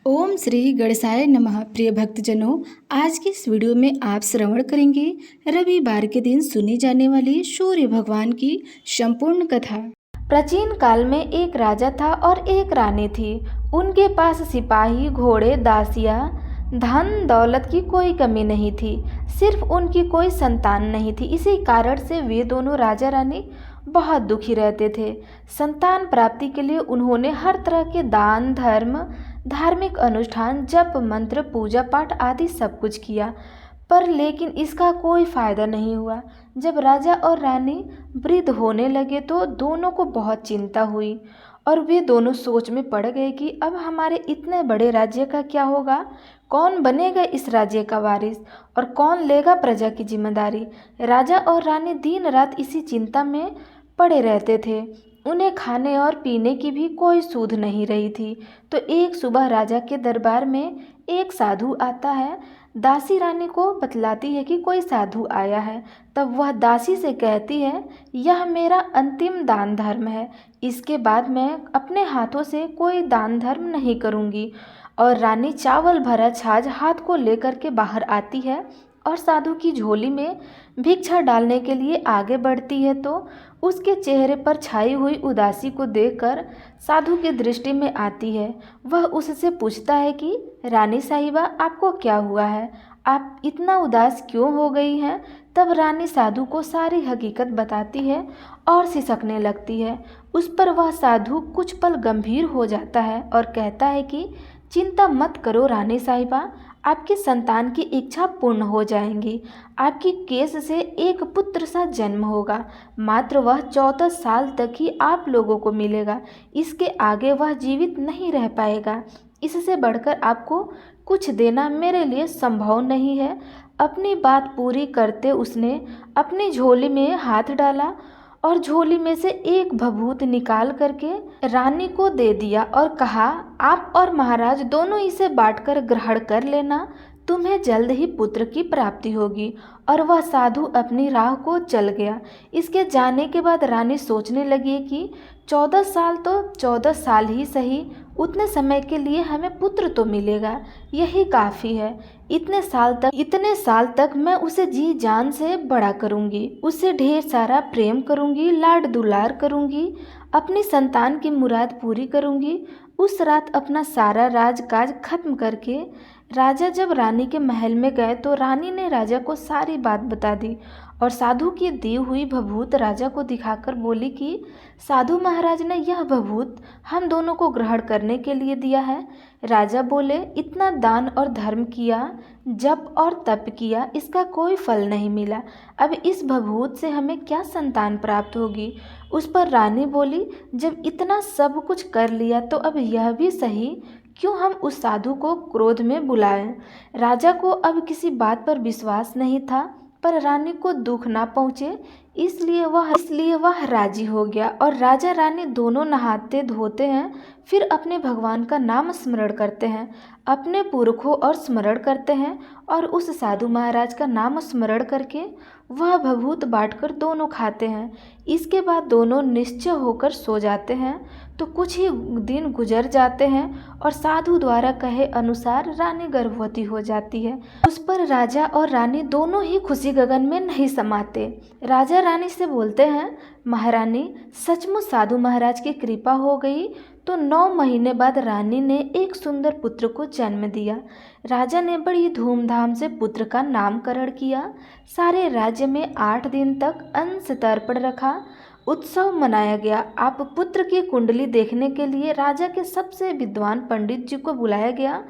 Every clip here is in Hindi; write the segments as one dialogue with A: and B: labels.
A: ओम श्री गणेशाय नमः। प्रिय भक्तजनों, आज की इस वीडियो में आप श्रवण करेंगे रविवार के दिन सुनी जाने वाली सूर्य भगवान की संपूर्ण कथा। प्राचीन काल में एक राजा था और एक रानी थी। उनके पास सिपाही, घोड़े, दासियां, धन दौलत की कोई कमी नहीं थी। सिर्फ उनकी कोई संतान नहीं थी। इसी कारण से वे दोनों राजा रानी बहुत दुखी रहते थे। संतान प्राप्ति के लिए उन्होंने हर तरह के दान, धर्म, धार्मिक अनुष्ठान, जप, मंत्र, पूजा पाठ आदि सब कुछ किया, पर लेकिन इसका कोई फायदा नहीं हुआ। जब राजा और रानी वृद्ध होने लगे तो दोनों को बहुत चिंता हुई और वे दोनों सोच में पड़ गए कि अब हमारे इतने बड़े राज्य का क्या होगा, कौन बनेगा इस राज्य का वारिस और कौन लेगा प्रजा की जिम्मेदारी। राजा और रानी दिन रात इसी चिंता में पड़े रहते थे। उन्हें खाने और पीने की भी कोई सूध नहीं रही थी। तो एक सुबह राजा के दरबार में एक साधु आता है। दासी रानी को बतलाती है कि कोई साधु आया है। तब वह दासी से कहती है, यह मेरा अंतिम दान धर्म है, इसके बाद मैं अपने हाथों से कोई दान धर्म नहीं करूँगी। और रानी चावल भरा छाछ हाथ को लेकर के बाहर आती है और साधु की झोली में भिक्षा डालने के लिए आगे बढ़ती है तो उसके चेहरे पर छाई हुई उदासी को देखकर साधु की दृष्टि में आती है। वह उससे पूछता है कि रानी साहिबा, आपको क्या हुआ है, आप इतना उदास क्यों हो गई हैं। तब रानी साधु को सारी हकीकत बताती है और सिसकने लगती है। उस पर वह साधु कुछ पल गंभीर हो जाता है और कहता है कि चिंता मत करो रानी साहिबा, आपकी संतान की इच्छा पूर्ण हो जाएंगी। आपकी केस से एक पुत्र सा जन्म होगा। मात्र वह 14 साल तक ही आप लोगों को मिलेगा। इसके आगे वह जीवित नहीं रह पाएगा। इससे बढ़कर आपको कुछ देना मेरे लिए संभव नहीं है। अपनी बात पूरी करते उसने अपनी झोली में हाथ डाला और झोली में से एक भभूत निकाल करके रानी को दे दिया और कहा, आप और महाराज दोनों इसे बांटकर ग्रहण कर लेना, तुम्हें जल्द ही पुत्र की प्राप्ति होगी। और वह साधु अपनी राह को चल गया। इसके जाने के बाद रानी सोचने लगी कि 14 साल तो 14 साल ही सही, उतने समय के लिए हमें पुत्र तो मिलेगा, यही काफ़ी है। इतने साल तक मैं उसे जी जान से बड़ा करूँगी, उससे ढेर सारा प्रेम करूँगी, लाड दुलार करूँगी, अपनी संतान की मुराद पूरी करूँगी। उस रात अपना सारा राजकाज खत्म करके राजा जब रानी के महल में गए तो रानी ने राजा को सारी बात बता दी और साधु की दी हुई भभूत राजा को दिखाकर बोली कि साधु महाराज ने यह भभूत हम दोनों को ग्रहण करने के लिए दिया है। राजा बोले, इतना दान और धर्म किया, जप और तप किया, इसका कोई फल नहीं मिला। अब इस भभूत से हमें क्या संतान प्राप्त होगी। उस पर रानी बोली, जब इतना सब कुछ कर लिया तो अब यह भी सही, क्यों हम उस साधु को क्रोध में बुलाएं। राजा को अब किसी बात पर विश्वास नहीं था, पर रानी को दुख ना पहुँचे इसलिए वह राजी हो गया। और राजा रानी दोनों नहाते धोते हैं, फिर अपने भगवान का नाम स्मरण करते हैं, अपने पुरखों और स्मरण करते हैं और उस साधु महाराज का नाम स्मरण करके वह भभूत बांटकर दोनों खाते हैं। इसके बाद दोनों निश्चय होकर सो जाते हैं। तो कुछ ही दिन गुजर जाते हैं और साधु द्वारा कहे अनुसार रानी गर्भवती हो जाती है। उस पर राजा और रानी दोनों ही खुशी गगन में नहीं समाते। राजा रानी से बोलते हैं, महारानी, सचमुच साधु महाराज की कृपा हो गई। तो 9 महीने बाद रानी ने एक सुंदर पुत्र को जन्म दिया। राजा ने बड़ी धूमधाम से पुत्र का नामकरण किया। सारे राज्य में 8 दिन तक अंश तर्पण रखा, उत्सव मनाया गया। आप पुत्र की कुंडली देखने के लिए राजा के सबसे विद्वान पंडित जी को बुलाया गया।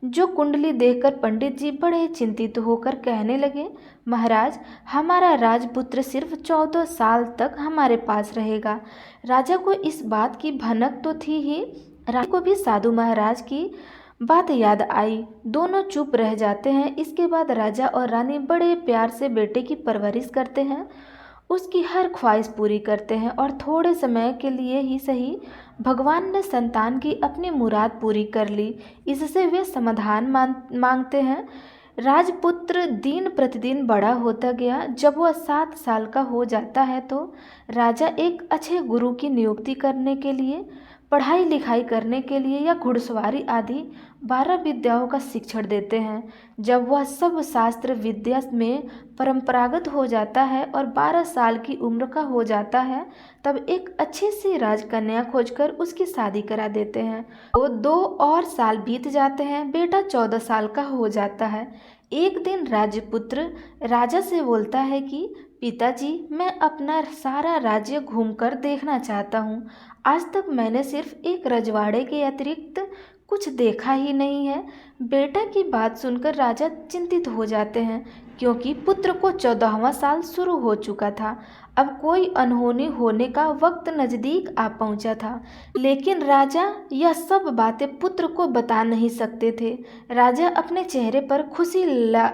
A: जो कुंडली देखकर पंडित जी बड़े चिंतित होकर कहने लगे, महाराज, हमारा राजपुत्र सिर्फ 14 साल तक हमारे पास रहेगा। राजा को इस बात की भनक तो थी ही, रानी को भी साधु महाराज की बात याद आई। दोनों चुप रह जाते हैं। इसके बाद राजा और रानी बड़े प्यार से बेटे की परवरिश करते हैं, उसकी हर ख्वाहिश पूरी करते हैं और थोड़े समय के लिए ही सही भगवान ने संतान की अपनी मुराद पूरी कर ली। इससे वे समाधान मांगते हैं। राजपुत्र दिन प्रतिदिन बड़ा होता गया। जब वह 7 साल का हो जाता है तो राजा एक अच्छे गुरु की नियुक्ति करने के लिए पढ़ाई लिखाई करने के लिए या घुड़सवारी आदि 12 विद्याओं का शिक्षण देते हैं। जब वह सब शास्त्र विद्या में परंपरागत हो जाता है और 12 साल की उम्र का हो जाता है, तब एक अच्छी सी राजकन्या खोजकर उसकी शादी करा देते हैं। वो 2 और साल बीत जाते हैं, बेटा 14 साल का हो जाता है। एक दिन राजपुत्र राजा से बोलता है कि पिताजी, मैं अपना सारा राज्य घूमकर देखना चाहता हूँ। आज तक मैंने सिर्फ एक रजवाड़े के अतिरिक्त कुछ देखा ही नहीं है। बेटा की बात सुनकर राजा चिंतित हो जाते हैं, क्योंकि पुत्र को 14वां साल शुरू हो चुका था। अब कोई अनहोनी होने का वक्त नज़दीक आ पहुंचा था, लेकिन राजा यह सब बातें पुत्र को बता नहीं सकते थे। राजा अपने चेहरे पर खुशी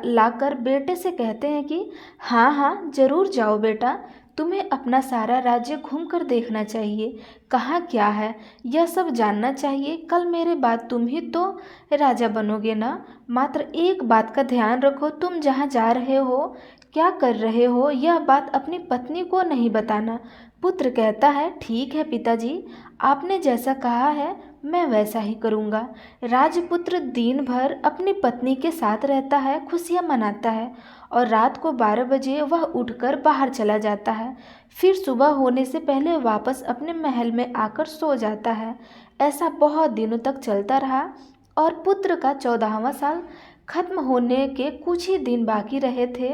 A: लाकर बेटे से कहते हैं कि हाँ हाँ, जरूर जाओ बेटा, तुम्हें अपना सारा राज्य घूमकर देखना चाहिए। कहाँ क्या है यह सब जानना चाहिए। कल मेरे बाद तुम ही तो राजा बनोगे ना। मात्र एक बात का ध्यान रखो, तुम जहाँ जा रहे हो, क्या कर रहे हो, यह बात अपनी पत्नी को नहीं बताना। पुत्र कहता है ठीक है पिताजी, आपने जैसा कहा है मैं वैसा ही करूँगा। राजपुत्र दिन भर अपनी पत्नी के साथ रहता है, खुशियाँ मनाता है और रात को 12 बजे वह उठकर बाहर चला जाता है। फिर सुबह होने से पहले वापस अपने महल में आकर सो जाता है। ऐसा बहुत दिनों तक चलता रहा और पुत्र का 14वां साल खत्म होने के कुछ ही दिन बाकी रहे थे।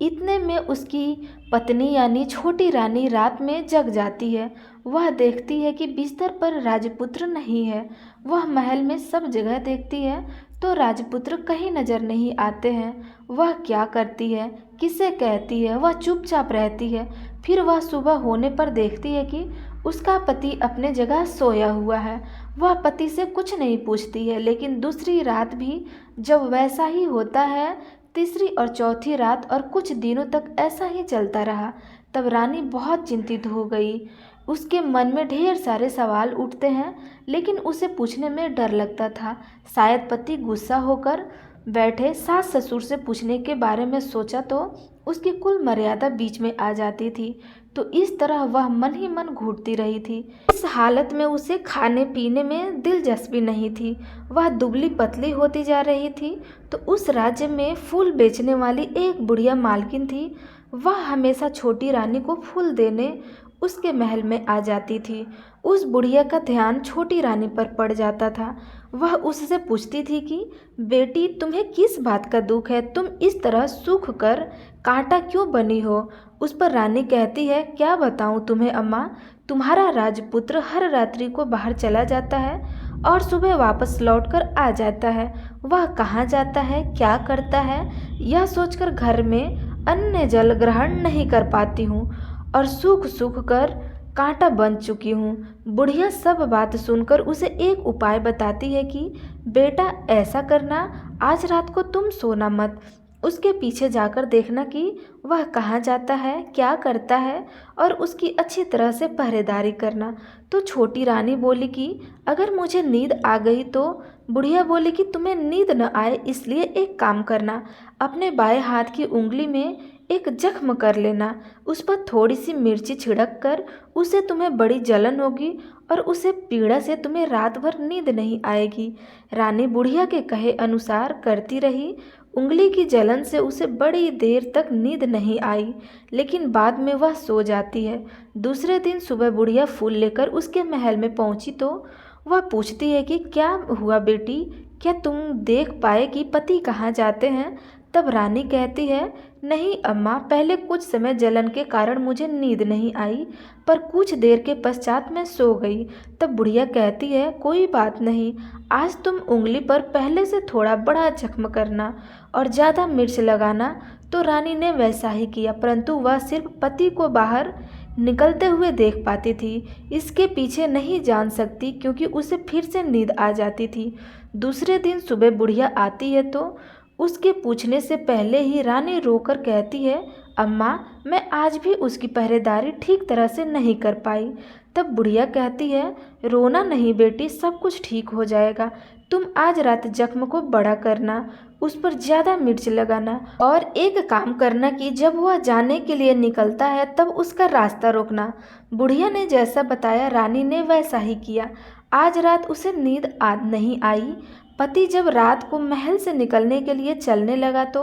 A: इतने में उसकी पत्नी यानी छोटी रानी रात में जग जाती है। वह देखती है कि बिस्तर पर राजपुत्र नहीं है। वह महल में सब जगह देखती है तो राजपुत्र कहीं नजर नहीं आते हैं। वह क्या करती है, किसे कहती है, वह चुपचाप रहती है। फिर वह सुबह होने पर देखती है कि उसका पति अपने जगह सोया हुआ है। वह पति से कुछ नहीं पूछती है, लेकिन दूसरी रात भी जब वैसा ही होता है, तीसरी और चौथी रात और कुछ दिनों तक ऐसा ही चलता रहा। तब रानी बहुत चिंतित हो गई। उसके मन में ढेर सारे सवाल उठते हैं, लेकिन उसे पूछने में डर लगता था। शायद पति गुस्सा होकर बैठे सास ससुर से पूछने के बारे में सोचा तो उसकी कुल मर्यादा बीच में आ जाती थी। तो इस तरह वह मन ही मन घूटती रही थी। इस हालत में उसे खाने पीने में दिलचस्पी नहीं थी। वह दुबली पतली होती जा रही थी। तो उस राज्य में फूल बेचने वाली एक बुढ़िया मालकिन थी। वह हमेशा छोटी रानी को फूल देने उसके महल में आ जाती थी। उस बुढ़िया का ध्यान छोटी रानी पर पड़ जाता था। वह उससे पूछती थी कि बेटी, तुम्हें किस बात का दुख है, तुम इस तरह सूख कर कांटा क्यों बनी हो। उस पर रानी कहती है, क्या बताऊं तुम्हें अम्मा, तुम्हारा राजपुत्र हर रात्रि को बाहर चला जाता है और सुबह वापस लौटकर आ जाता है। वह कहाँ जाता है, क्या करता है, यह सोचकर घर में अन्न जल ग्रहण नहीं कर पाती हूँ और सूख सूख कर कांटा बन चुकी हूँ। बुढ़िया सब बात सुनकर उसे एक उपाय बताती है कि बेटा ऐसा करना, आज रात को तुम सोना मत, उसके पीछे जाकर देखना कि वह कहाँ जाता है, क्या करता है और उसकी अच्छी तरह से पहरेदारी करना। तो छोटी रानी बोली कि अगर मुझे नींद आ गई तो। बुढ़िया बोली कि तुम्हें नींद न आए इसलिए एक काम करना, अपने बाएं हाथ की उंगली में एक जख्म कर लेना, उस पर थोड़ी सी मिर्ची छिड़क कर, उसे तुम्हें बड़ी जलन होगी और उसे पीड़ा से तुम्हें रात भर नींद नहीं आएगी। रानी बुढ़िया के कहे अनुसार करती रही। उंगली की जलन से उसे बड़ी देर तक नींद नहीं आई, लेकिन बाद में वह सो जाती है। दूसरे दिन सुबह बुढ़िया फूल लेकर उसके महल में पहुंची तो वह पूछती है कि क्या हुआ बेटी, क्या तुम देख पाए कि पति कहाँ जाते हैं। तब रानी कहती है, नहीं अम्मा, पहले कुछ समय जलन के कारण मुझे नींद नहीं आई, पर कुछ देर के पश्चात मैं सो गई। तब बुढ़िया कहती है, कोई बात नहीं, आज तुम उंगली पर पहले से थोड़ा बड़ा जख्म करना और ज़्यादा मिर्च लगाना। तो रानी ने वैसा ही किया, परंतु वह सिर्फ पति को बाहर निकलते हुए देख पाती थी, इसके पीछे नहीं जान सकती, क्योंकि उसे फिर से नींद आ जाती थी। दूसरे दिन सुबह बुढ़िया आती है तो उसके पूछने से पहले ही रानी रोकर कहती है, अम्मा, मैं आज भी उसकी पहरेदारी ठीक तरह से नहीं कर पाई। तब बुढ़िया कहती है, रोना नहीं बेटी, सब कुछ ठीक हो जाएगा। तुम आज रात जख्म को बड़ा करना, उस पर ज़्यादा मिर्च लगाना और एक काम करना कि जब वह जाने के लिए निकलता है तब उसका रास्ता रोकना। बुढ़िया ने जैसा बताया रानी ने वैसा ही किया। आज रात उसे नींद नहीं आई। पति जब रात को महल से निकलने के लिए चलने लगा तो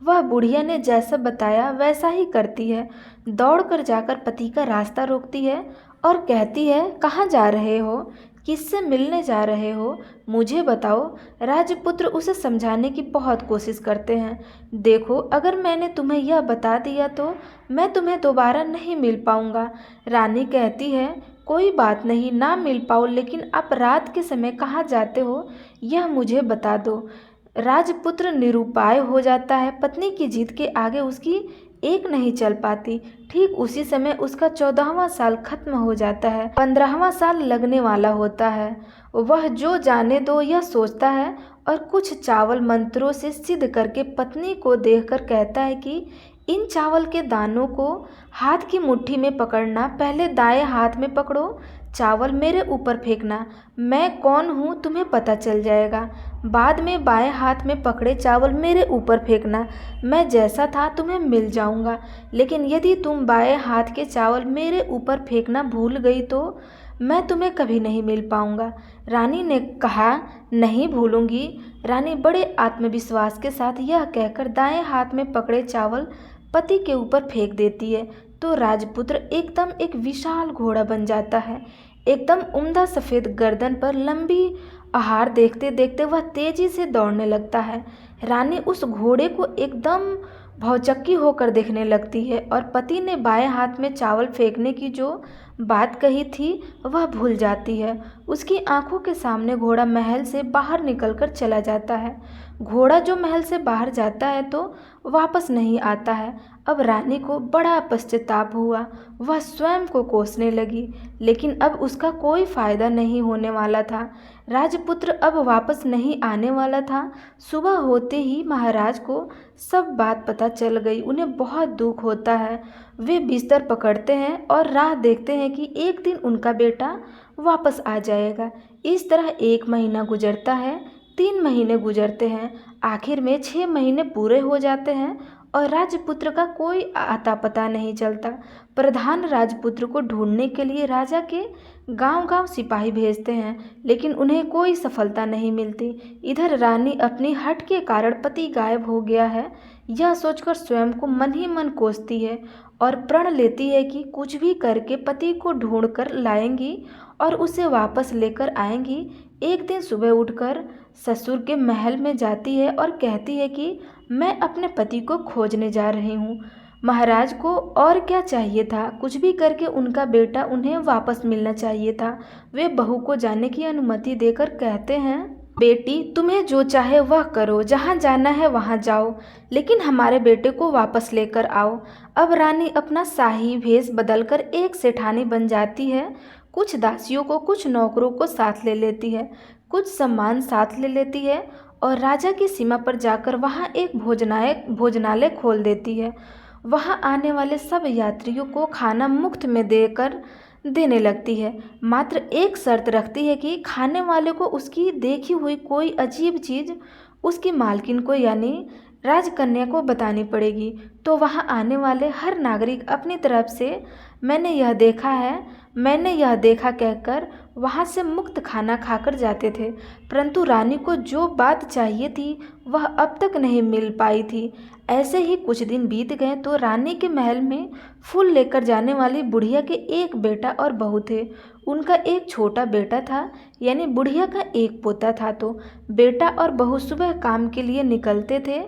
A: वह बुढ़िया ने जैसा बताया वैसा ही करती है। दौड़कर जाकर पति का रास्ता रोकती है और कहती है, कहाँ जा रहे हो, किससे मिलने जा रहे हो, मुझे बताओ। राजपुत्र उसे समझाने की बहुत कोशिश करते हैं। देखो, अगर मैंने तुम्हें यह बता दिया तो मैं तुम्हें दोबारा नहीं मिल पाऊंगा। रानी कहती है, कोई बात नहीं, ना मिल पाओ, लेकिन आप रात के समय कहाँ जाते हो यह मुझे बता दो। राजपुत्र निरुपाय हो जाता है। पत्नी की जिद के आगे उसकी एक नहीं चल पाती। ठीक उसी समय उसका 14वां साल खत्म हो जाता है। 15वां साल लगने वाला होता है। वह जो जाने दो यह सोचता है और कुछ चावल मंत्रों से सिद्ध करके पत्नी को देखकर कहता है कि इन चावल के दानों को हाथ की मुट्ठी में पकड़ना, पहले दाएं हाथ में पकड़ो, चावल मेरे ऊपर फेंकना, मैं कौन हूँ तुम्हें पता चल जाएगा। बाद में बाएं हाथ में पकड़े चावल मेरे ऊपर फेंकना, मैं जैसा था तुम्हें मिल जाऊंगा। लेकिन यदि तुम बाएं हाथ के चावल मेरे ऊपर फेंकना भूल गई तो मैं तुम्हें कभी नहीं मिल पाऊंगा। रानी ने कहा, नहीं भूलूंगी। रानी बड़े आत्मविश्वास के साथ यह कहकर दाएं हाथ में पकड़े चावल पति के ऊपर फेंक देती है तो राजपुत्र एकदम एक विशाल घोड़ा बन जाता है। एकदम उम्दा सफ़ेद गर्दन पर लंबी आहार देखते देखते वह तेजी से दौड़ने लगता है। रानी उस घोड़े को एकदम भौचक्की होकर देखने लगती है और पति ने बाएं हाथ में चावल फेंकने की जो बात कही थी वह भूल जाती है। उसकी आंखों के सामने घोड़ा महल से बाहर निकलकर चला जाता है। घोड़ा जो महल से बाहर जाता है तो वापस नहीं आता है। अब रानी को बड़ा पश्चाताप हुआ। वह स्वयं को कोसने लगी, लेकिन अब उसका कोई फायदा नहीं होने वाला था। राजपुत्र अब वापस नहीं आने वाला था। सुबह होते ही महाराज को सब बात पता चल गई। उन्हें बहुत दुख होता है। वे बिस्तर पकड़ते हैं और राह देखते हैं कि एक दिन उनका बेटा वापस आ जाएगा। इस तरह 1 महीना गुजरता है, 3 महीने गुजरते हैं, आखिर में 6 महीने पूरे हो जाते हैं और राजपुत्र का कोई आता पता नहीं चलता। प्रधान राजपुत्र को ढूंढने के लिए राजा के गांव-गांव सिपाही भेजते हैं, लेकिन उन्हें कोई सफलता नहीं मिलती। इधर रानी अपनी हठ के कारण पति गायब हो गया है यह सोचकर स्वयं को मन ही मन कोसती है और प्रण लेती है कि कुछ भी करके पति को ढूंढ कर लाएंगी और उसे वापस लेकर आएंगी। एक दिन सुबह उठकर ससुर के महल में जाती है और कहती है कि मैं अपने पति को खोजने जा रही हूँ। महाराज को और क्या चाहिए था, कुछ भी करके उनका बेटा उन्हें वापस मिलना चाहिए था। वे बहू को जाने की अनुमति देकर कहते हैं, बेटी तुम्हें जो चाहे वह करो, जहाँ जाना है वहाँ जाओ, लेकिन हमारे बेटे को वापस लेकर आओ। अब रानी अपना शाही भेष बदलकर एक सेठानी बन जाती है। कुछ दासियों को, कुछ नौकरों को साथ ले लेती है, कुछ सामान साथ ले लेती है और राजा की सीमा पर जाकर वहाँ एक भोजनालय खोल देती है। वहाँ आने वाले सब यात्रियों को खाना मुफ्त में देने लगती है। मात्र एक शर्त रखती है कि खाने वाले को उसकी देखी हुई कोई अजीब चीज़ उसकी मालकिन को यानी राजकन्या को बतानी पड़ेगी। तो वहाँ आने वाले हर नागरिक अपनी तरफ से मैंने यह देखा कहकर वहाँ से मुक्त खाना खाकर जाते थे। परंतु रानी को जो बात चाहिए थी वह अब तक नहीं मिल पाई थी। ऐसे ही कुछ दिन बीत गए तो रानी के महल में फूल लेकर जाने वाली बुढ़िया के एक बेटा और बहू थे। उनका एक छोटा बेटा था, यानी बुढ़िया का एक पोता था। तो बेटा और बहू सुबह काम के लिए निकलते थे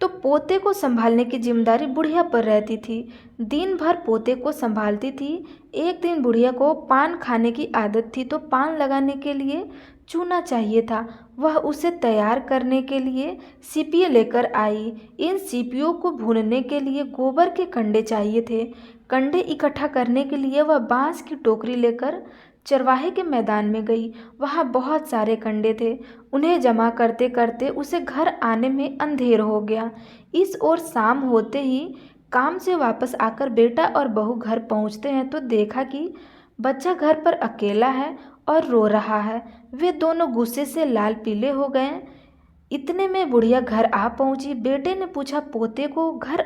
A: तो पोते को संभालने की जिम्मेदारी बुढ़िया पर रहती थी। दिन भर पोते को संभालती थी। एक दिन बुढ़िया को पान खाने की आदत थी तो पान लगाने के लिए चूना चाहिए था। वह उसे तैयार करने के लिए सीपियाँ लेकर आई। इन सीपियों को भूनने के लिए गोबर के कंडे चाहिए थे। कंडे इकट्ठा करने के लिए वह बांस की टोकरी लेकर चरवाहे के मैदान में गई। वहाँ बहुत सारे कंडे थे। उन्हें जमा करते करते उसे घर आने में अंधेर हो गया। इस ओर शाम होते ही काम से वापस आकर बेटा और बहू घर पहुँचते हैं तो देखा कि बच्चा घर पर अकेला है और रो रहा है। वे दोनों गुस्से से लाल पीले हो गए। इतने में बुढ़िया घर आ पहुंची। बेटे ने पूछा पोते को घर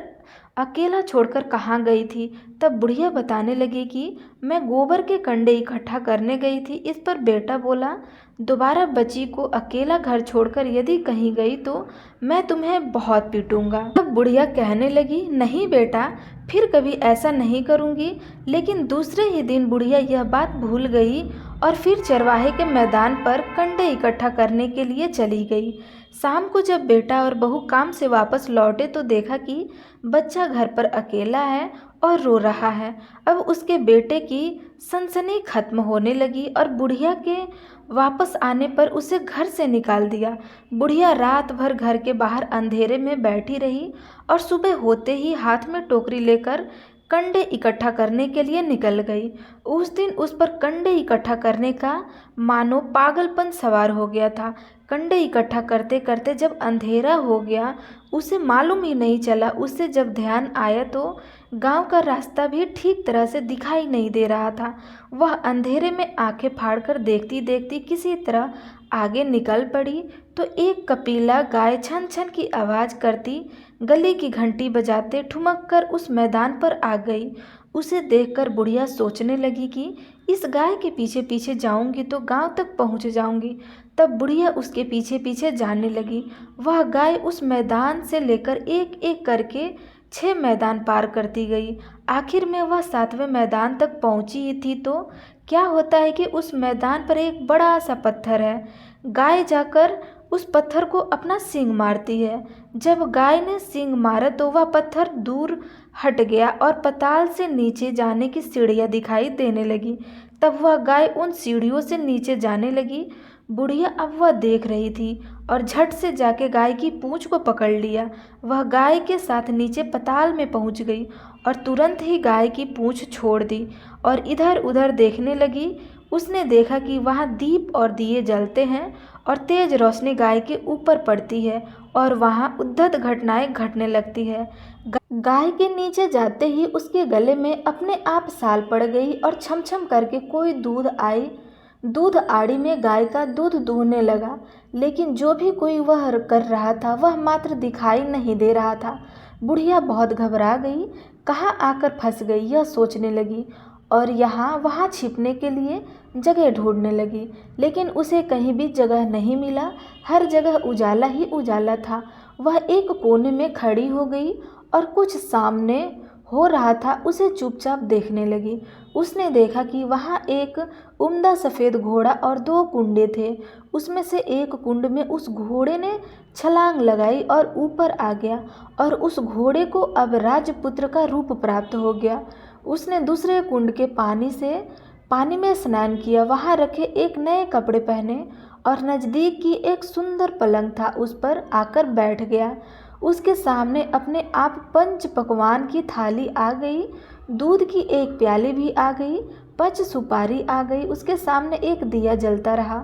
A: अकेला छोड़कर कहाँ गई थी। तब बुढ़िया बताने लगी कि मैं गोबर के कंडे इकट्ठा करने गई थी। इस पर बेटा बोला, दोबारा बच्ची को अकेला घर छोड़कर यदि कहीं गई तो मैं तुम्हें बहुत पीटूंगा। तब बुढ़िया कहने लगी, नहीं बेटा, फिर कभी ऐसा नहीं करूंगी। लेकिन दूसरे ही दिन बुढ़िया यह बात भूल गई और फिर चरवाहे के मैदान पर कंडे इकट्ठा करने के लिए चली गई। शाम को जब बेटा और बहू काम से वापस लौटे तो देखा कि बच्चा घर पर अकेला है और रो रहा है। अब उसके बेटे की सनसनी खत्म होने लगी और बुढ़िया के वापस आने पर उसे घर से निकाल दिया। बुढ़िया रात भर घर के बाहर अंधेरे में बैठी रही और सुबह होते ही हाथ में टोकरी लेकर कंडे इकट्ठा करने के लिए निकल गई। उस दिन उस पर कंडे इकट्ठा करने का मानो पागलपन सवार हो गया था। कंडे इकट्ठा करते करते जब अंधेरा हो गया, उसे मालूम ही नहीं चला। उसे जब ध्यान आया तो गांव का रास्ता भी ठीक तरह से दिखाई नहीं दे रहा था। वह अंधेरे में आंखें फाड़कर देखती देखती किसी तरह आगे निकल पड़ी तो एक कपिला गाय छन छन की आवाज़ करती गली की घंटी बजाते ठुमक कर उस मैदान पर आ गई। उसे देखकर बुढ़िया सोचने लगी कि इस गाय के पीछे पीछे जाऊंगी तो गांव तक पहुंच जाऊंगी। तब बुढ़िया उसके पीछे पीछे जाने लगी। वह गाय उस मैदान से लेकर एक एक करके 6 मैदान पार करती गई। आखिर में वह 7वें मैदान तक पहुंची ही थी तो क्या होता है कि उस मैदान पर एक बड़ा सा पत्थर है। गाय जाकर उस पत्थर को अपना सींग मारती है। जब गाय ने सींग मारा तो वह पत्थर दूर हट गया और पताल से नीचे जाने की सीढ़ियाँ दिखाई देने लगी। तब वह गाय उन सीढ़ियों से नीचे जाने लगी। बुढ़िया अब वह देख रही थी और झट से जाके गाय की पूंछ को पकड़ लिया। वह गाय के साथ नीचे पताल में पहुंच गई और तुरंत ही गाय की पूंछ छोड़ दी और इधर उधर देखने लगी। उसने देखा कि वहाँ दीप और दिए जलते हैं और तेज रोशनी गाय के ऊपर पड़ती है और वहाँ उद्धत घटनाएं घटने लगती है। गाय के नीचे जाते ही उसके गले में अपने आप साल पड़ गई और छम छम करके कोई दूध आड़ी में गाय का दूध दूहने लगा। लेकिन जो भी कोई वह कर रहा था वह मात्र दिखाई नहीं दे रहा था। बुढ़िया बहुत घबरा गई, कहाँ आकर फंस गई यह सोचने लगी और यहाँ वहाँ छिपने के लिए जगह ढूंढने लगी। लेकिन उसे कहीं भी जगह नहीं मिला, हर जगह उजाला ही उजाला था। वह एक कोने में खड़ी हो गई और कुछ सामने हो रहा था उसे चुपचाप देखने लगी। उसने देखा कि वहाँ एक उम्दा सफ़ेद घोड़ा और 2 कुंडे थे। उसमें से एक कुंड में उस घोड़े ने छलांग लगाई और ऊपर आ गया और उस घोड़े को अब राजपुत्र का रूप प्राप्त हो गया। उसने दूसरे कुंड के पानी में स्नान किया, वहाँ रखे एक नए कपड़े पहने और नज़दीक की एक सुंदर पलंग था उस पर आकर बैठ गया। उसके सामने अपने आप पंच पकवान की थाली आ गई, दूध की एक प्याली भी आ गई, 5 सुपारी आ गई। उसके सामने एक दिया जलता रहा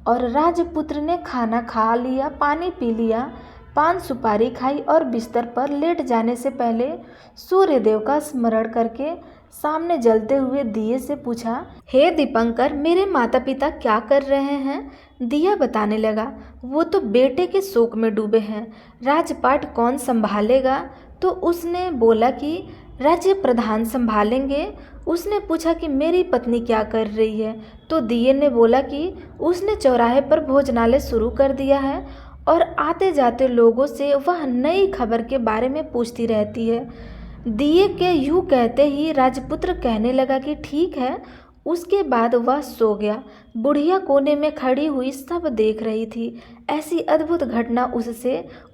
A: और राजपुत्र ने खाना खा लिया, पानी पी लिया, 5 सुपारी खाई और बिस्तर पर लेट जाने से पहले सूर्यदेव का स्मरण करके सामने जलते हुए दिए से पूछा, हे दीपंकर, मेरे माता पिता क्या कर रहे हैं? दिया बताने लगा, वो तो बेटे के शोक में डूबे हैं, राजपाट कौन संभालेगा? तो उसने बोला कि राज्य प्रधान संभालेंगे। उसने पूछा कि मेरी पत्नी क्या कर रही है? तो दिए ने बोला कि उसने चौराहे पर भोजनालय शुरू कर दिया है और आते जाते लोगों से वह नई खबर के बारे में पूछती रहती है। दिए के यूं कहते ही राजपुत्र कहने लगा कि ठीक है। उसके बाद वह सो गया। बुढ़िया कोने में खड़ी हुई सब देख रही थी। ऐसी अद्भुत घटना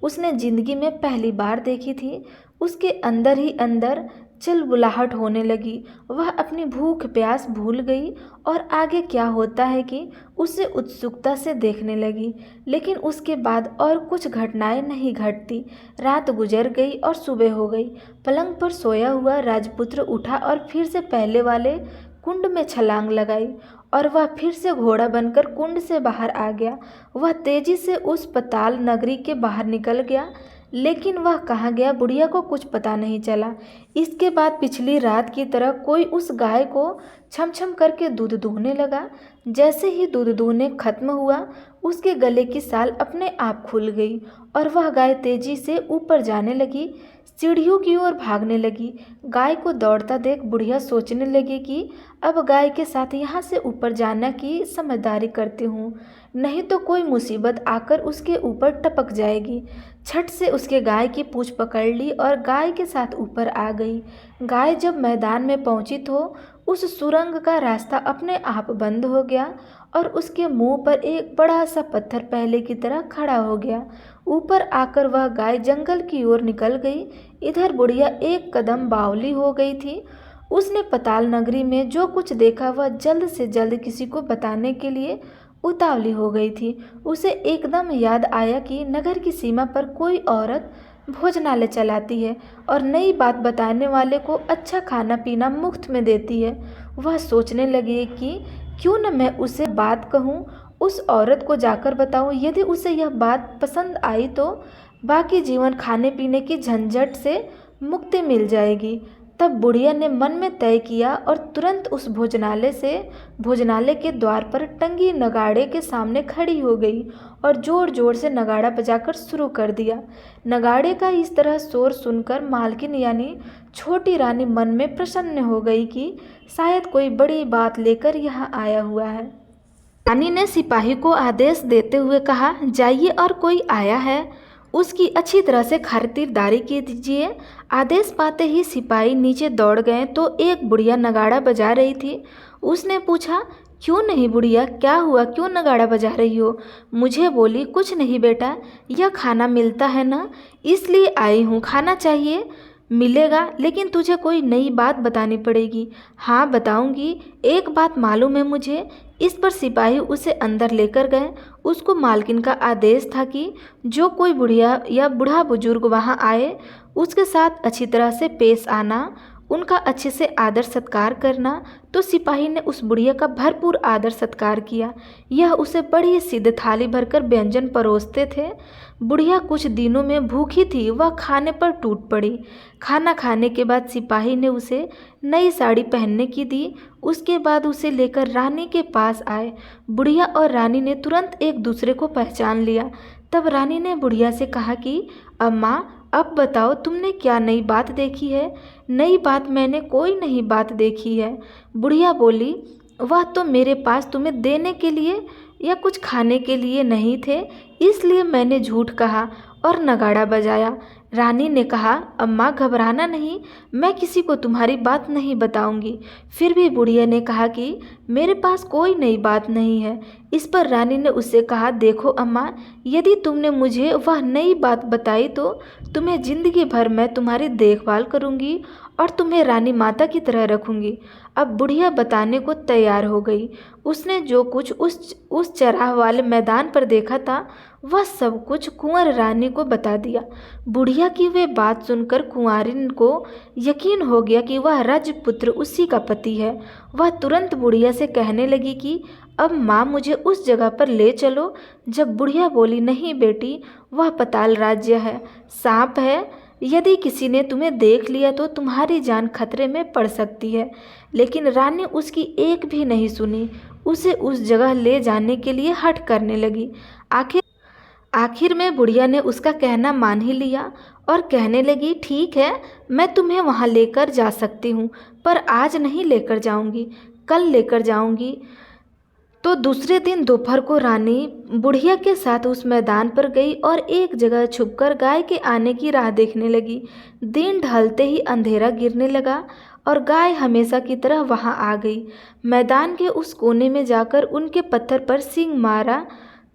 A: उसने जिंदगी में पहली बार देखी थी। उसके अंदर ही अंदर चिलबुलाहट होने लगी। वह अपनी भूख प्यास भूल गई और आगे क्या होता है कि उसे उत्सुकता से देखने लगी। लेकिन उसके बाद और कुछ घटनाएं नहीं घटती। रात गुजर गई और सुबह हो गई। पलंग पर सोया हुआ राजपुत्र उठा और फिर से पहले वाले कुंड में छलांग लगाई और वह फिर से घोड़ा बनकर कुंड से बाहर आ गया। वह तेजी से उस पताल नगरी के बाहर निकल गया, लेकिन वह कहाँ गया बुढ़िया को कुछ पता नहीं चला। इसके बाद पिछली रात की तरह कोई उस गाय को छम छम करके दूध दूहने लगा। जैसे ही दूध दूहने खत्म हुआ, उसके गले की साल अपने आप खुल गई और वह गाय तेजी से ऊपर जाने लगी, सीढ़ियों की ओर भागने लगी। गाय को दौड़ता देख बुढ़िया सोचने लगी कि अब गाय के साथ यहाँ से ऊपर जाना की समझदारी करती हूँ, नहीं तो कोई मुसीबत आकर उसके ऊपर टपक जाएगी। झट से उसके गाय की पूंछ पकड़ ली और गाय के साथ ऊपर आ गई। गाय जब मैदान में पहुंची तो उस सुरंग का रास्ता अपने आप बंद हो गया और उसके मुंह पर एक बड़ा सा पत्थर पहले की तरह खड़ा हो गया। ऊपर आकर वह गाय जंगल की ओर निकल गई। इधर बुढ़िया एक कदम बावली हो गई थी। उसने पताल नगरी में जो कुछ देखा वह जल्द से जल्द किसी को बताने के लिए उतावली हो गई थी। उसे एकदम याद आया कि नगर की सीमा पर कोई औरत भोजनालय चलाती है और नई बात बताने वाले को अच्छा खाना पीना मुफ्त में देती है। वह सोचने लगी कि क्यों न मैं उसे बात कहूँ, उस औरत को जाकर बताऊँ। यदि उसे यह बात पसंद आई तो बाकी जीवन खाने पीने की झंझट से मुक्ति मिल जाएगी। तब बुढ़िया ने मन में तय किया और तुरंत उस भोजनालय के द्वार पर टंगी नगाड़े के सामने खड़ी हो गई और जोर जोर से नगाड़ा बजाकर शुरू कर दिया। नगाड़े का इस तरह शोर सुनकर मालकिन यानी छोटी रानी मन में प्रसन्न हो गई कि शायद कोई बड़ी बात लेकर यहाँ आया हुआ है। रानी ने सिपाही को आदेश देते हुए कहा, जाइए और कोई आया है उसकी अच्छी तरह से खातिरदारी कीजिए। आदेश पाते ही सिपाही नीचे दौड़ गए तो एक बुढ़िया नगाड़ा बजा रही थी। उसने पूछा, क्यों नहीं बुढ़िया, क्या हुआ, क्यों नगाड़ा बजा रही हो? मुझे बोली, कुछ नहीं बेटा, यह खाना मिलता है ना, इसलिए आई हूँ। खाना चाहिए? मिलेगा, लेकिन तुझे कोई नई बात बतानी पड़ेगी। हाँ बताऊंगी, एक बात मालूम है मुझे। इस पर सिपाही उसे अंदर लेकर गए। उसको मालकिन का आदेश था कि जो कोई बुढ़िया या बूढ़ा बुजुर्ग वहाँ आए उसके साथ अच्छी तरह से पेश आना, उनका अच्छे से आदर सत्कार करना। तो सिपाही ने उस बुढ़िया का भरपूर आदर सत्कार किया। यह उसे बड़ी सिद्ध थाली भरकर व्यंजन परोसते थे। बुढ़िया कुछ दिनों में भूखी थी, वह खाने पर टूट पड़ी। खाना खाने के बाद सिपाही ने उसे नई साड़ी पहनने की दी। उसके बाद उसे लेकर रानी के पास आए। बुढ़िया और रानी ने तुरंत एक दूसरे को पहचान लिया। तब रानी ने बुढ़िया से कहा कि अम्मा, अब बताओ तुमने क्या नई बात देखी है? नई बात मैंने कोई नई बात देखी है। बुढ़िया बोली, वह तो मेरे पास तुम्हें देने के लिए या कुछ खाने के लिए नहीं थे, इसलिए मैंने झूठ कहा और नगाड़ा बजाया। रानी ने कहा, अम्मा घबराना नहीं, मैं किसी को तुम्हारी बात नहीं बताऊंगी। फिर भी बुढ़िया ने कहा कि मेरे पास कोई नई बात नहीं है। इस पर रानी ने उससे कहा, देखो अम्मा, यदि तुमने मुझे वह नई बात बताई तो तुम्हें जिंदगी भर मैं तुम्हारी देखभाल करूंगी और तुम्हें रानी माता की तरह रखूंगी। अब बुढ़िया बताने को तैयार हो गई। उसने जो कुछ उस चराह वाले मैदान पर देखा था वह सब कुछ कुंवर रानी को बता दिया। बुढ़िया की वे बात सुनकर कुंवारिन को यकीन हो गया कि वह राजपुत्र उसी का पति है। वह तुरंत बुढ़िया से कहने लगी कि अब माँ मुझे उस जगह पर ले चलो। जब बुढ़िया बोली, नहीं बेटी, वह पताल राज्य है, सांप है, यदि किसी ने तुम्हें देख लिया तो तुम्हारी जान खतरे में पड़ सकती है। लेकिन रानी उसकी एक भी नहीं सुनी, उसे उस जगह ले जाने के लिए हठ करने लगी। आखिर में बुढ़िया ने उसका कहना मान ही लिया और कहने लगी, ठीक है, मैं तुम्हें वहाँ लेकर जा सकती हूँ, पर आज नहीं लेकर जाऊँगी, कल लेकर जाऊँगी। तो दूसरे दिन दोपहर को रानी बुढ़िया के साथ उस मैदान पर गई और एक जगह छुपकर गाय के आने की राह देखने लगी। दिन ढलते ही अंधेरा गिरने लगा और गाय हमेशा की तरह वहां आ गई। मैदान के उस कोने में जाकर उनके पत्थर पर सींग मारा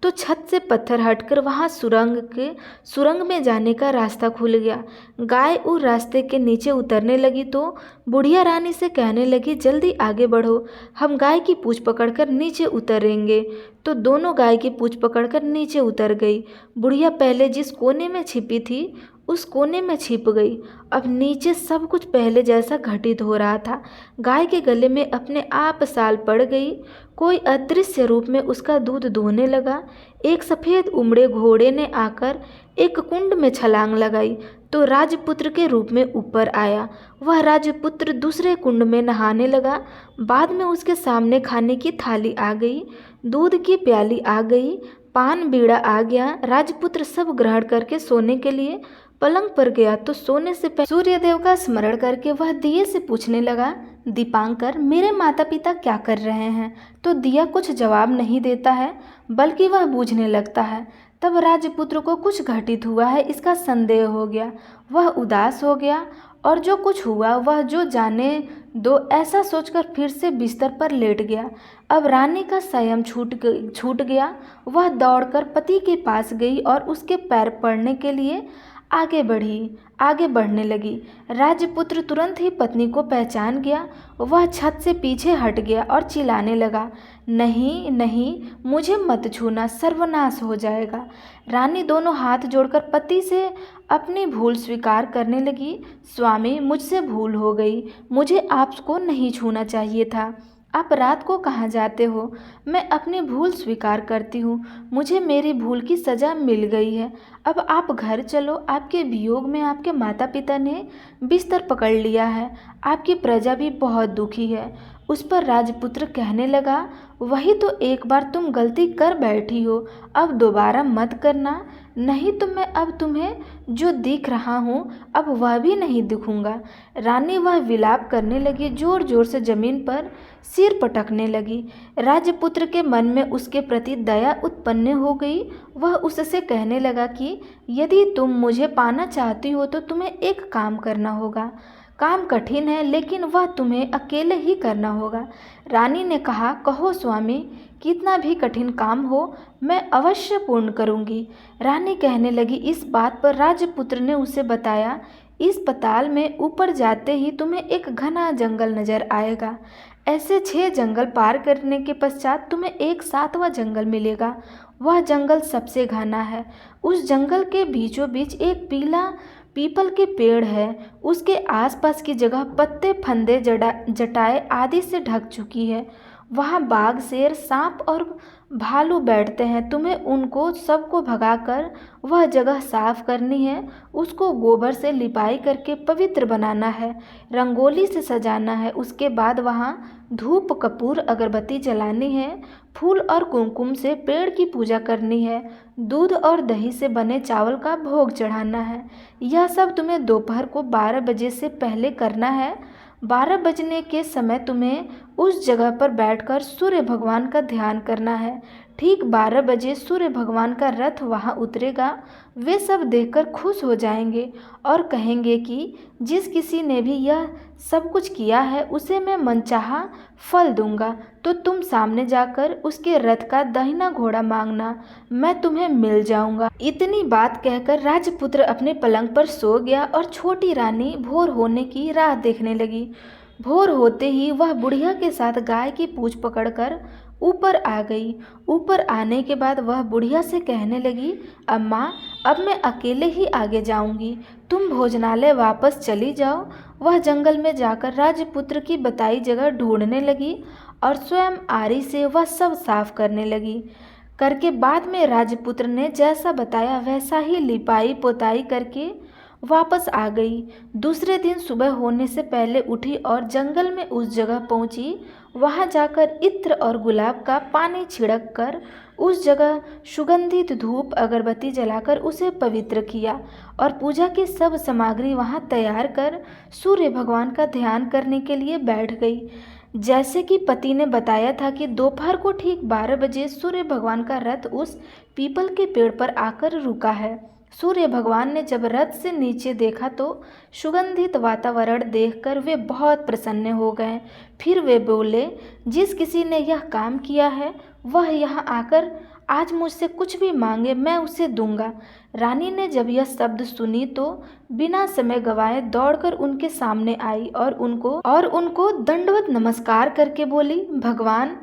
A: तो छत से पत्थर हटकर वहां सुरंग में जाने का रास्ता खुल गया। गाय उस रास्ते के नीचे उतरने लगी तो बुढ़िया रानी से कहने लगी, जल्दी आगे बढ़ो, हम गाय की पूंछ पकड़कर नीचे उतरेंगे। तो दोनों गाय की पूंछ पकड़कर नीचे उतर गई। बुढ़िया पहले जिस कोने में छिपी थी उस कोने में छिप गई। अब नीचे सब कुछ पहले जैसा घटित हो रहा था। गाय के गले में अपने आप साल पड़ गई। कोई अदृश्य रूप में उसका दूध दोहने लगा। एक सफ़ेद उमड़े घोड़े ने आकर एक कुंड में छलांग लगाई तो राजपुत्र के रूप में ऊपर आया। वह राजपुत्र दूसरे कुंड में नहाने लगा। बाद में उसके सामने खाने की थाली आ गई, दूध की प्याली आ गई, पान बीड़ा आ गया। राजपुत्र सब ग्रहण करके सोने के लिए पलंग पर गया तो सोने से पहले सूर्यदेव का स्मरण करके वह दिए से पूछने लगा, दीपांकर, मेरे माता पिता क्या कर रहे हैं? तो दिया कुछ जवाब नहीं देता है, बल्कि वह बूझने लगता है। तब राजपुत्र को कुछ घटित हुआ है इसका संदेह हो गया। वह उदास हो गया और जो कुछ हुआ वह जो जाने दो ऐसा सोचकर फिर से बिस्तर पर लेट गया। अब रानी का संयम छूट गया। वह दौड़कर पति के पास गई और उसके पैर पड़ने के लिए आगे बढ़ने लगी। राजपुत्र तुरंत ही पत्नी को पहचान गया। वह छत से पीछे हट गया और चिल्लाने लगा, नहीं नहीं, मुझे मत छूना, सर्वनाश हो जाएगा। रानी दोनों हाथ जोड़कर पति से अपनी भूल स्वीकार करने लगी। स्वामी, मुझसे भूल हो गई, मुझे आपको नहीं छूना चाहिए था। आप रात को कहाँ जाते हो? मैं अपनी भूल स्वीकार करती हूँ। मुझे मेरी भूल की सज़ा मिल गई है। अब आप घर चलो। आपके वियोग में आपके माता पिता ने बिस्तर पकड़ लिया है। आपकी प्रजा भी बहुत दुखी है। उस पर राजपुत्र कहने लगा, वही तो एक बार तुम गलती कर बैठी हो, अब दोबारा मत करना, नहीं तो मैं अब तुम्हें जो दिख रहा हूँ अब वह भी नहीं दिखूंगा। रानी वह विलाप करने लगी, जोर जोर से जमीन पर सिर पटकने लगी। राजपुत्र के मन में उसके प्रति दया उत्पन्न हो गई। वह उससे कहने लगा कि यदि तुम मुझे पाना चाहती हो तो तुम्हें एक काम करना होगा। काम कठिन है लेकिन वह तुम्हें अकेले ही करना होगा। रानी ने कहा, कहो स्वामी, कितना भी कठिन काम हो मैं अवश्य पूर्ण करूंगी। रानी कहने लगी। इस बात पर राजपुत्र ने उसे बताया, इस पताल में ऊपर जाते ही तुम्हें एक घना जंगल नजर आएगा। ऐसे 6 जंगल पार करने के पश्चात तुम्हें एक 7वां जंगल मिलेगा। वह जंगल सबसे घना है। उस जंगल के बीचों बीच एक पीपल के पेड़ है। उसके आसपास की जगह पत्ते, फंदे, जटाएं आदि से ढक चुकी है। वहाँ बाघ, शेर, सांप और भालू बैठते हैं। तुम्हें उनको सबको भगाकर वह जगह साफ करनी है। उसको गोबर से लिपाई करके पवित्र बनाना है, रंगोली से सजाना है। उसके बाद वहाँ धूप, कपूर, अगरबत्ती जलानी है, फूल और कुमकुम से पेड़ की पूजा करनी है, दूध और दही से बने चावल का भोग चढ़ाना है। यह सब तुम्हें दोपहर को 12 बजे से पहले करना है। 12 बजने के समय तुम्हें उस जगह पर बैठकर सूर्य भगवान का ध्यान करना है। ठीक 12 बजे सूर्य भगवान का रथ वहाँ उतरेगा। वे सब देखकर खुश हो जाएंगे और कहेंगे कि जिस किसी ने भी यह सब कुछ किया है उसे मैं मनचाहा फल दूंगा। तो तुम सामने जाकर उसके रथ का दाहिना घोड़ा मांगना, मैं तुम्हें मिल जाऊंगा। इतनी बात कहकर राजपुत्र अपने पलंग पर सो गया और छोटी रानी भोर होने की राह देखने लगी। भोर होते ही वह बुढ़िया के साथ गाय की पूंछ पकड़कर ऊपर आ गई। ऊपर आने के बाद वह बुढ़िया से कहने लगी, अम्मा, अब मैं अकेले ही आगे जाऊंगी, तुम भोजनालय वापस चली जाओ। वह जंगल में जाकर राजपुत्र की बताई जगह ढूंढने लगी और स्वयं आरी से वह सब साफ करने लगी। करके बाद में राजपुत्र ने जैसा बताया वैसा ही लिपाई पोताई करके वापस आ गई। दूसरे दिन सुबह होने से पहले उठी और जंगल में उस जगह पहुंची। वहां जाकर इत्र और गुलाब का पानी छिड़क कर उस जगह सुगंधित धूप, अगरबत्ती जलाकर उसे पवित्र किया और पूजा की सब सामग्री वहां तैयार कर सूर्य भगवान का ध्यान करने के लिए बैठ गई। जैसे कि पति ने बताया था कि दोपहर को ठीक 12 बजे सूर्य भगवान का रथ उस पीपल के पेड़ पर आकर रुका है। सूर्य भगवान ने जब रथ से नीचे देखा तो सुगंधित वातावरण देखकर वे बहुत प्रसन्न हो गए। फिर वे बोले, जिस किसी ने यह काम किया है वह यहाँ आकर आज मुझसे कुछ भी मांगे मैं उसे दूंगा। रानी ने जब यह शब्द सुनी तो बिना समय गवाए दौड़कर उनके सामने आई और उनको दंडवत नमस्कार करके बोली, भगवान,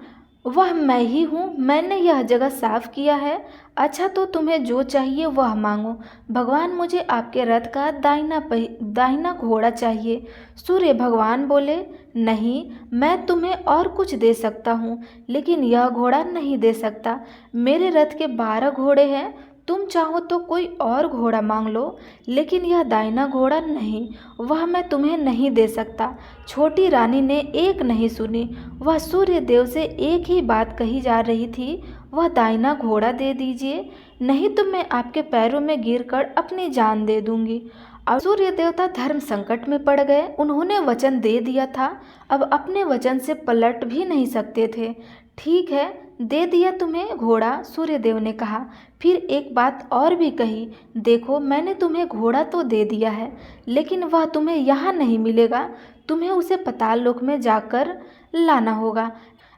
A: वह मैं ही हूँ, मैंने यह जगह साफ किया है। अच्छा, तो तुम्हें जो चाहिए वह मांगो। भगवान, मुझे आपके रथ का दाहिना घोड़ा चाहिए। सूर्य भगवान बोले, नहीं, मैं तुम्हें और कुछ दे सकता हूँ, लेकिन यह घोड़ा नहीं दे सकता। मेरे रथ के 12 घोड़े हैं, तुम चाहो तो कोई और घोड़ा मांग लो, लेकिन यह दाहिना घोड़ा नहीं, वह मैं तुम्हें नहीं दे सकता। छोटी रानी ने एक नहीं सुनी। वह सूर्य देव से एक ही बात कही जा रही थी, वह दाहिना घोड़ा दे दीजिए, नहीं तो मैं आपके पैरों में गिरकर अपनी जान दे दूंगी। अब सूर्य देवता धर्म संकट में पड़ गए। उन्होंने वचन दे दिया था, अब अपने वचन से पलट भी नहीं सकते थे। ठीक है, दे दिया तुम्हें घोड़ा, सूर्यदेव ने कहा। फिर एक बात और भी कही, देखो, मैंने तुम्हें घोड़ा तो दे दिया है, लेकिन वह तुम्हें यहाँ नहीं मिलेगा, तुम्हें उसे पाताल लोक में जाकर लाना होगा।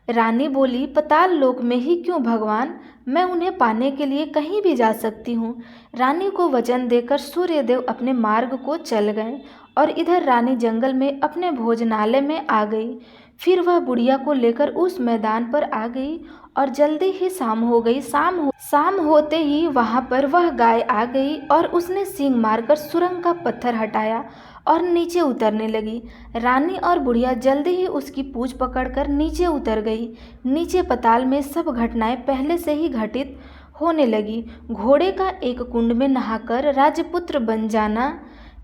A: रानी बोली, पाताल लोक में ही क्यों भगवान, मैं उन्हें पाने के लिए कहीं भी जा सकती हूँ। रानी को वचन देकर सूर्यदेव अपने मार्ग को चल गए और इधर रानी जंगल में अपने भोजनालय में आ गई। फिर वह बुढ़िया को लेकर उस मैदान पर आ गई और जल्दी ही शाम हो गई। शाम होते ही वहां पर वह गाय आ गई और उसने सींग मारकर सुरंग का पत्थर हटाया और नीचे उतरने लगी। रानी और बुढ़िया जल्दी ही उसकी पूंछ पकड़कर नीचे उतर गई। नीचे पाताल में सब घटनाएं पहले से ही घटित होने लगी। घोड़े का एक कुंड में नहाकर राजपुत्र बन जाना,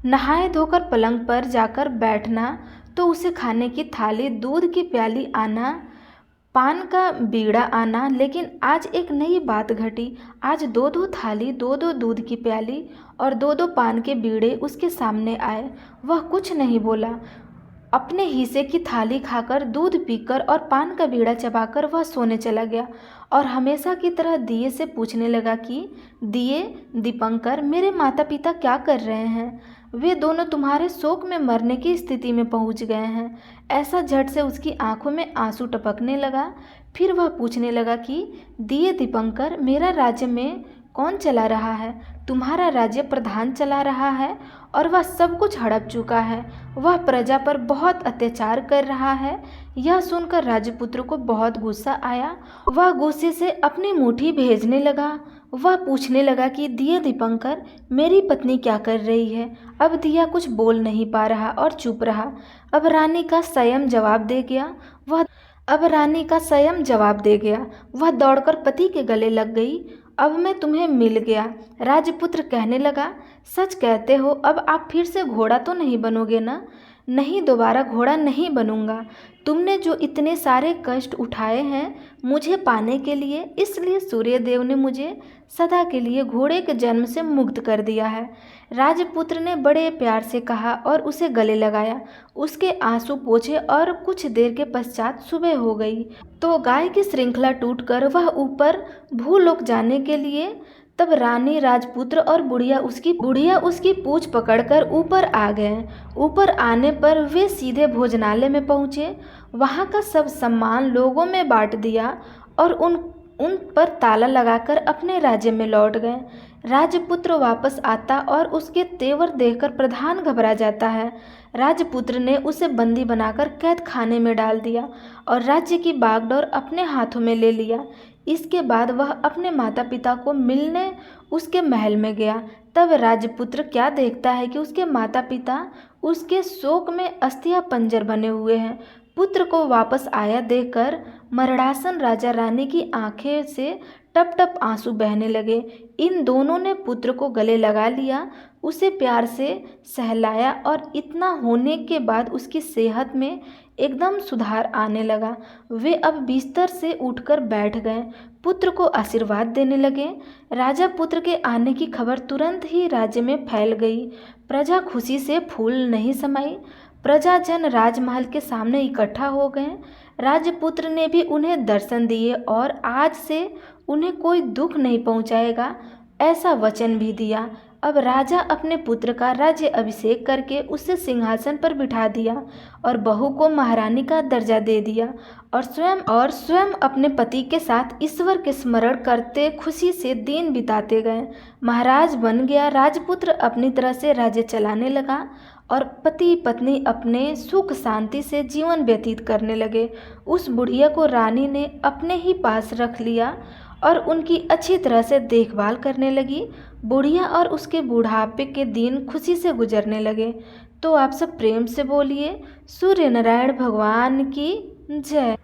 A: नहाए धोकर पलंग पर जाकर बैठना, तो उसे खाने की थाली, दूध की प्याली आना, पान का बीड़ा आना। लेकिन आज एक नई बात घटी। आज 2-2 थाली, 2-2 दूध की प्याली और 2-2 पान के बीड़े उसके सामने आए। वह कुछ नहीं बोला। अपने हिस्से की थाली खाकर, दूध पीकर और पान का बीड़ा चबाकर वह सोने चला गया और हमेशा की तरह दिए से पूछने लगा कि दिए, दीपंकर, मेरे माता पिता क्या कर रहे हैं? वे दोनों तुम्हारे शोक में मरने की स्थिति में पहुंच गए हैं। ऐसा झट से उसकी आंखों में आंसू टपकने लगा। फिर वह पूछने लगा कि दिए, दीपंकर, मेरा राज्य में कौन चला रहा है? तुम्हारा राज्य प्रधान चला रहा है और वह सब कुछ हड़प चुका है। वह प्रजा पर बहुत अत्याचार कर रहा है। यह सुनकर राजपुत्र को बहुत गुस्सा आया। वह गुस्से से अपनी मुट्ठी भेजने लगा। वह पूछने लगा कि दिए, दीपंकर, मेरी पत्नी क्या कर रही है? अब दिया कुछ बोल नहीं पा रहा और चुप रहा। अब रानी का संयम जवाब दे गया। वह दौड़कर पति के गले लग गई। अब मैं तुम्हें मिल गया। राजपुत्र कहने लगा, सच कहते हो, अब आप फिर से घोड़ा तो नहीं बनोगे ना? नहीं, दोबारा घोड़ा नहीं बनूंगा। तुमने जो इतने सारे कष्ट उठाए हैं मुझे पाने के लिए, इसलिए सूर्यदेव ने मुझे सदा के लिए घोड़े के जन्म से मुक्त कर दिया है। राजपुत्र ने बड़े प्यार से कहा और उसे गले लगाया। उसके आंसू पोंछे और कुछ देर के पश्चात सुबह हो गई तो गाय की श्रृंखला टूटकर वह ऊपर भूलोक जाने के लिए। तब रानी, राजपुत्र और बुढ़िया उसकी पूंछ पकड़कर ऊपर आ गए। ऊपर आने पर वे सीधे भोजनालय में पहुँचे। वहाँ का सब सामान लोगों में बांट दिया और उन पर ताला लगाकर अपने राज्य में लौट गए। राजपुत्र वापस आता और उसके तेवर देखकर प्रधान घबरा जाता है। राजपुत्र ने उसे बंदी बनाकर कैद खाने में डाल दिया और राज्य की बागडोर अपने हाथों में ले लिया। इसके बाद वह अपने माता पिता को मिलने उसके महल में गया। तब राजपुत्र क्या देखता है कि उसके माता पिता उसके शोक में अस्थिया पंजर बने हुए हैं। पुत्र को वापस आया देखकर मरणासन राजा रानी की आंखें से टप टप आंसू बहने लगे। इन दोनों ने पुत्र को गले लगा लिया, उसे प्यार से सहलाया और इतना होने के बाद उसकी सेहत में एकदम सुधार आने लगा। वे अब बिस्तर से उठकर बैठ गए, पुत्र को आशीर्वाद देने लगे। राजा पुत्र के आने की खबर तुरंत ही राज्य में फैल गई। प्रजा खुशी से फूल नहीं समाई। प्रजाजन राजमहल के सामने इकट्ठा हो गए। राजपुत्र ने भी उन्हें दर्शन दिए और आज से उन्हें कोई दुख नहीं पहुंचाएगा, ऐसा वचन भी दिया। अब राजा अपने पुत्र का राज्य अभिषेक करके उसे सिंहासन पर बिठा दिया और बहू को महारानी का दर्जा दे दिया और स्वयं अपने पति के साथ ईश्वर के स्मरण करते खुशी से दिन बिताते गए। महाराज बन गया। राजपुत्र अपनी तरह से राज्य चलाने लगा और पति पत्नी अपने सुख शांति से जीवन व्यतीत करने लगे। उस बुढ़िया को रानी ने अपने ही पास रख लिया और उनकी अच्छी तरह से देखभाल करने लगी। बुढ़िया और उसके बुढ़ापे के दिन खुशी से गुजरने लगे। तो आप सब प्रेम से बोलिए सूर्य नारायण भगवान की जय।